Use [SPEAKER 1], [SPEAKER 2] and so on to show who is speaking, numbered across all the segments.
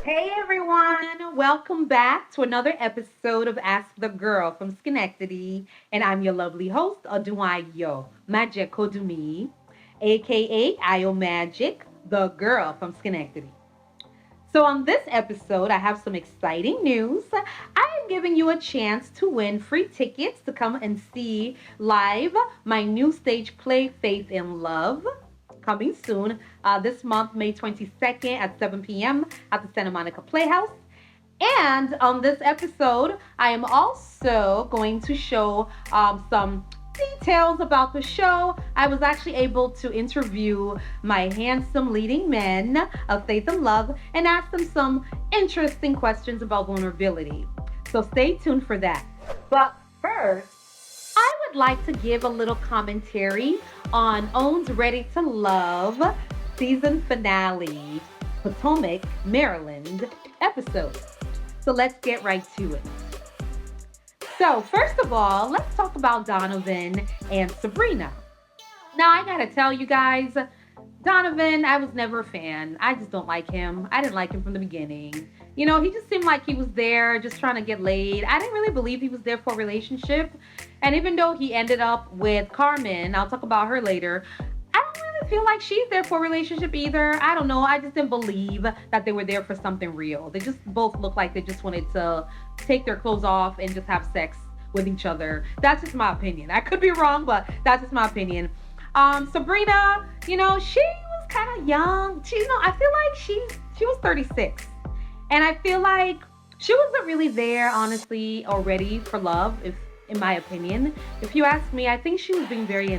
[SPEAKER 1] Hey everyone, welcome back to another episode of Ask the Girl from Schenectady. And I'm your lovely host, Oduayo Magic Kodumi, aka Ayo Magic, the girl from Schenectady. So, on this episode, I have some exciting news. I am giving you a chance to win free tickets to come and see live my new stage play, Faith in Love, coming soon this month, May 22nd at 7 p.m. at the Santa Monica Playhouse. And on this episode, I am also going to show some details about the show. I was actually able to interview my handsome leading men of Faith and Love and ask them some interesting questions about vulnerability. So stay tuned for that. But first, I would like to give a little commentary on Own's Ready to Love season finale, Potomac, Maryland episode. So let's get right to it. So first of all, let's talk about Donovan and Sabrina. Now I gotta tell you guys, Donovan, I was never a fan. I just don't like him. I didn't like him from the beginning. He just seemed like he was there just trying to get laid. I didn't really believe he was there for a relationship. And even though he ended up with Carmen, I'll talk about her later, I don't really feel like she's there for a relationship either. I don't know. I just didn't believe that they were there for something real. They just both looked like they just wanted to take their clothes off and just have sex with each other. That's just my opinion. I could be wrong, but that's just my opinion. Sabrina, she was kind of young. I feel like she was 36. And I feel like she wasn't really there, honestly, or ready for love, in my opinion. If you ask me, I think she was being very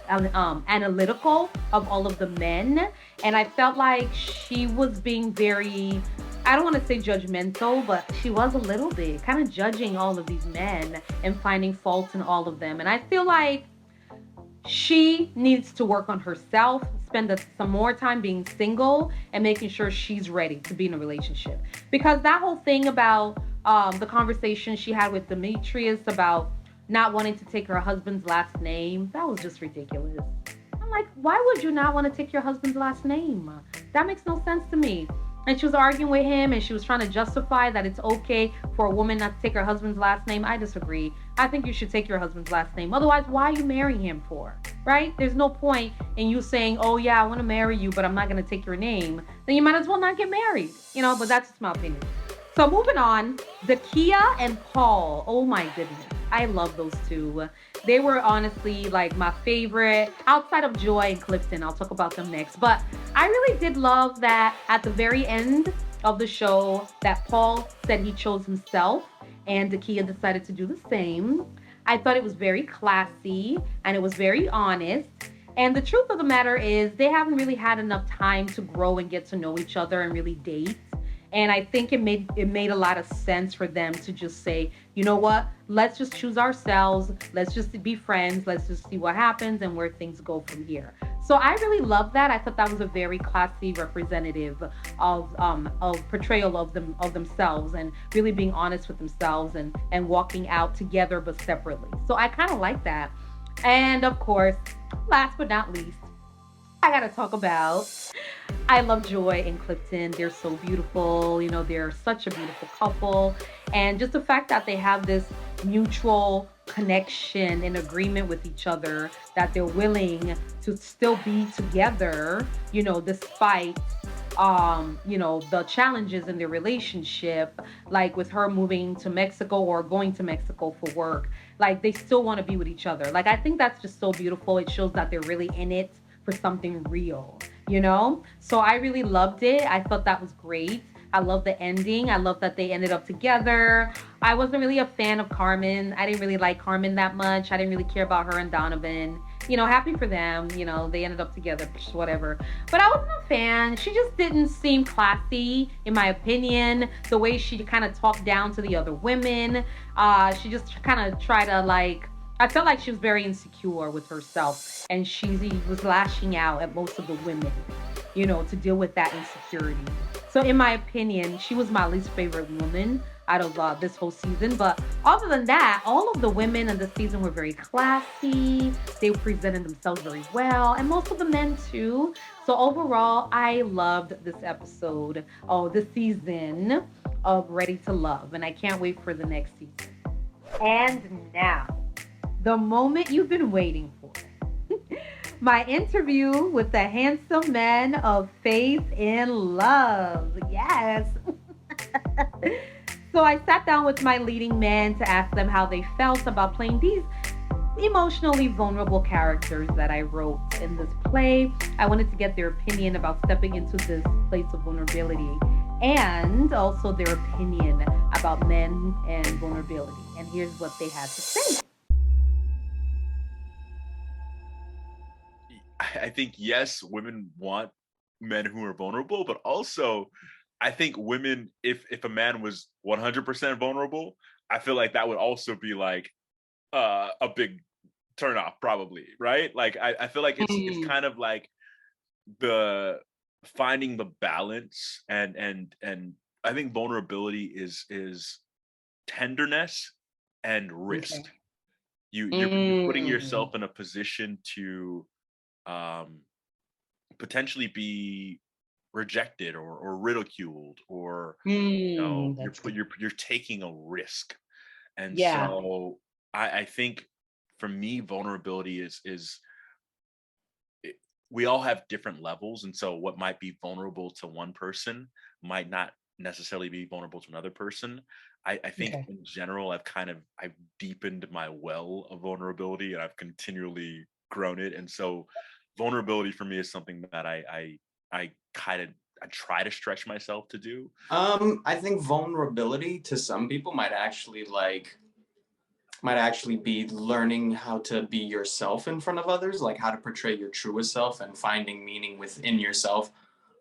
[SPEAKER 1] analytical of all of the men. And I felt like she was being very, I don't want to say judgmental, but she was a little bit kind of judging all of these men and finding faults in all of them. And I feel like she needs to work on herself, spend some more time being single and making sure she's ready to be in a relationship. Because that whole thing about the conversation she had with Demetrius about not wanting to take her husband's last name, that was just ridiculous. I'm like, why would you not want to take your husband's last name? That makes no sense to me. And she was arguing with him and she was trying to justify that it's okay for a woman not to take her husband's last name. I disagree. I think you should take your husband's last name. Otherwise, why are you marrying him for? Right? There's no point in you saying, oh yeah, I want to marry you, but I'm not going to take your name. Then you might as well not get married. But that's just my opinion. So moving on, Zakia and Paul. Oh my goodness. I love those two. They were honestly like my favorite outside of Joy and Clifton. I'll talk about them next. But I really did love that at the very end of the show that Paul said he chose himself and Zakia decided to do the same. I thought it was very classy and it was very honest. And the truth of the matter is they haven't really had enough time to grow and get to know each other and really date. And I think it made a lot of sense for them to just say, you know what, let's just choose ourselves. Let's just be friends. Let's just see what happens and where things go from here. So I really love that. I thought that was a very classy representative of portrayal of themselves and really being honest with themselves and walking out together but separately. So I kind of like that. And of course, last but not least, I gotta talk about, I love Joy and Clifton. They're so beautiful. They're such a beautiful couple. And just the fact that they have this mutual connection and agreement with each other, that they're willing to still be together, despite the challenges in their relationship, like with her moving to Mexico or going to Mexico for work. Like they still want to be with each other. Like I think that's just so beautiful. It shows that they're really in it for something real, So I really loved it. I thought that was great. I love the ending. I love that they ended up together. I wasn't really a fan of Carmen. I didn't really like Carmen that much. I didn't really care about her and Donovan. Happy for them. They ended up together, whatever. But I wasn't a fan. She just didn't seem classy, in my opinion. The way she kind of talked down to the other women. She just kind of tried to I felt like she was very insecure with herself and she was lashing out at most of the women, to deal with that insecurity. So in my opinion, she was my least favorite woman out of this whole season. But other than that, all of the women in the season were very classy. They presented themselves very well, and most of the men too. So overall, I loved this episode, this season of Ready to Love, and I can't wait for the next season. And now, the moment you've been waiting for. My interview with the handsome man of Faith in Love. Yes. So I sat down with my leading men to ask them how they felt about playing these emotionally vulnerable characters that I wrote in this play. I wanted to get their opinion about stepping into this place of vulnerability and also their opinion about men and vulnerability. And here's what they had to say.
[SPEAKER 2] I think, yes, women want men who are vulnerable, but also I think women, if a man was 100% vulnerable, I feel like that would also be like a big turnoff, probably, right? Like I feel like it's kind of like the finding the balance, and I think vulnerability is tenderness and risk.
[SPEAKER 1] Okay.
[SPEAKER 2] You're putting yourself in a position to potentially be rejected or ridiculed, or
[SPEAKER 1] That's good.
[SPEAKER 2] you're taking a risk. And
[SPEAKER 1] Yeah.
[SPEAKER 2] so I think for me, vulnerability is we all have different levels, and so what might be vulnerable to one person might not necessarily be vulnerable to another person. I think
[SPEAKER 1] Okay.
[SPEAKER 2] in general, I've deepened my well of vulnerability, and I've continually grown it. And so vulnerability for me is something that I kind of I try to stretch myself to do.
[SPEAKER 3] I think vulnerability to some people might actually be learning how to be yourself in front of others, like how to portray your truest self and finding meaning within yourself.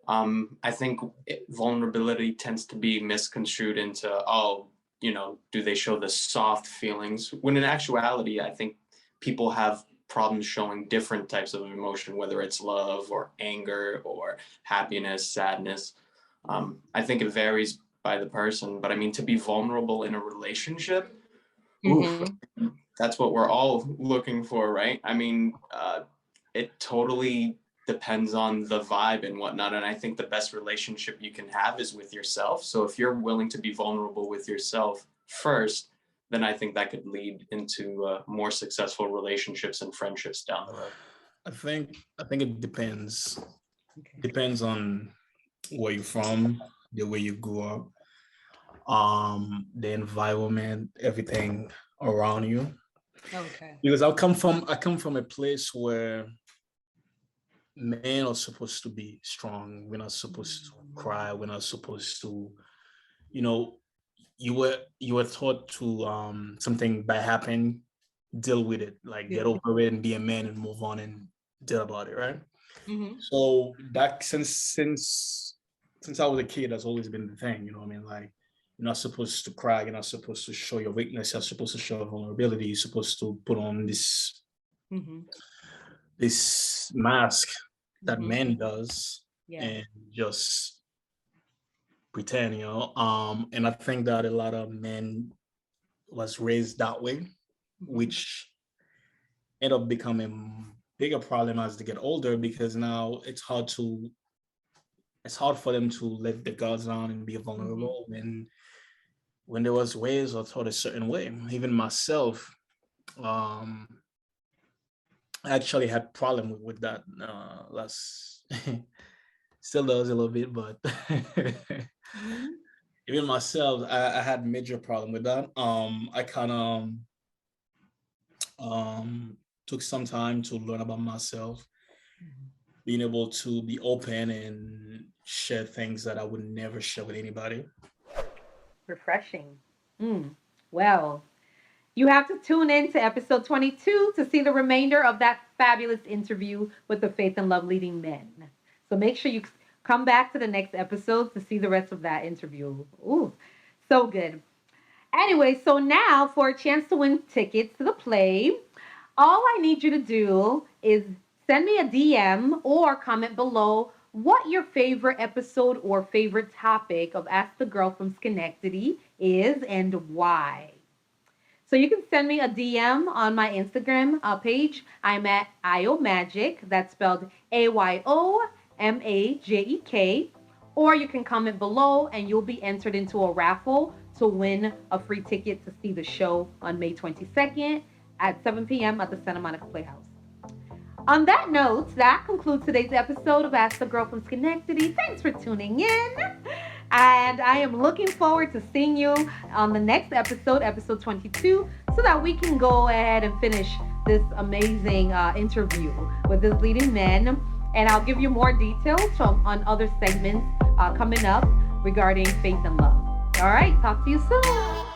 [SPEAKER 3] I think vulnerability tends to be misconstrued into, oh, do they show the soft feelings? When in actuality, I think people have problems showing different types of emotion, whether it's love or anger or happiness, sadness. I think it varies by the person, but I mean, to be vulnerable in a relationship, oof,
[SPEAKER 1] Mm-hmm.
[SPEAKER 3] that's what we're all looking for, right? I mean, it totally depends on the vibe and whatnot. And I think the best relationship you can have is with yourself. So if you're willing to be vulnerable with yourself first, then I think that could lead into more successful relationships and friendships down the road.
[SPEAKER 4] I think it depends.
[SPEAKER 1] Okay.
[SPEAKER 4] Depends on where you're from, the way you grew up, the environment, everything around you.
[SPEAKER 1] Okay.
[SPEAKER 4] Because I come from a place where men are supposed to be strong. We're not supposed to cry. We're not supposed to, you know, you were taught to something bad happen, deal with it, like get
[SPEAKER 1] Yeah.
[SPEAKER 4] over it and be a man and move on and deal about it, right?
[SPEAKER 1] Mm-hmm.
[SPEAKER 4] So that since I was a kid, that's always been the thing, you know what I mean? Like you're not supposed to cry, you're not supposed to show your weakness, you're supposed to show vulnerability, you're supposed to put on
[SPEAKER 1] Mm-hmm.
[SPEAKER 4] this mask that
[SPEAKER 1] Mm-hmm.
[SPEAKER 4] man does
[SPEAKER 1] Yeah.
[SPEAKER 4] and just pretend, and I think that a lot of men was raised that way,
[SPEAKER 1] Mm-hmm.
[SPEAKER 4] which end up becoming bigger problem as they get older because now it's hard for them to let the guards down and be
[SPEAKER 1] Mm-hmm.
[SPEAKER 4] vulnerable when there was ways or taught a certain way. Even myself, um, I actually had problem with that last still does a little bit, but
[SPEAKER 1] Mm-hmm.
[SPEAKER 4] even myself, I had major problem with that. I kind of took some time to learn about myself, being able to be open and share things that I would never share with anybody.
[SPEAKER 1] Refreshing. Mm. Well, you have to tune in to episode 22 to see the remainder of that fabulous interview with the Faith and Love leading men. So make sure you come back to the next episode to see the rest of that interview. Ooh, so good. Anyway, so now for a chance to win tickets to the play, all I need you to do is send me a DM or comment below what your favorite episode or favorite topic of Ask the Girl from Schenectady is and why. So you can send me a DM on my Instagram page. I'm at IOMagic. That's spelled AYOMAJEK. Or you can comment below and you'll be entered into a raffle to win a free ticket to see the show on May 22nd at 7 p.m. at the Santa Monica Playhouse. On that note, that concludes today's episode of Ask the Girl from Schenectady. Thanks for tuning in. And I am looking forward to seeing you on the next episode, episode 22, so that we can go ahead and finish this amazing interview with this leading man. And I'll give you more details on other segments coming up regarding faith and love. All right, talk to you soon.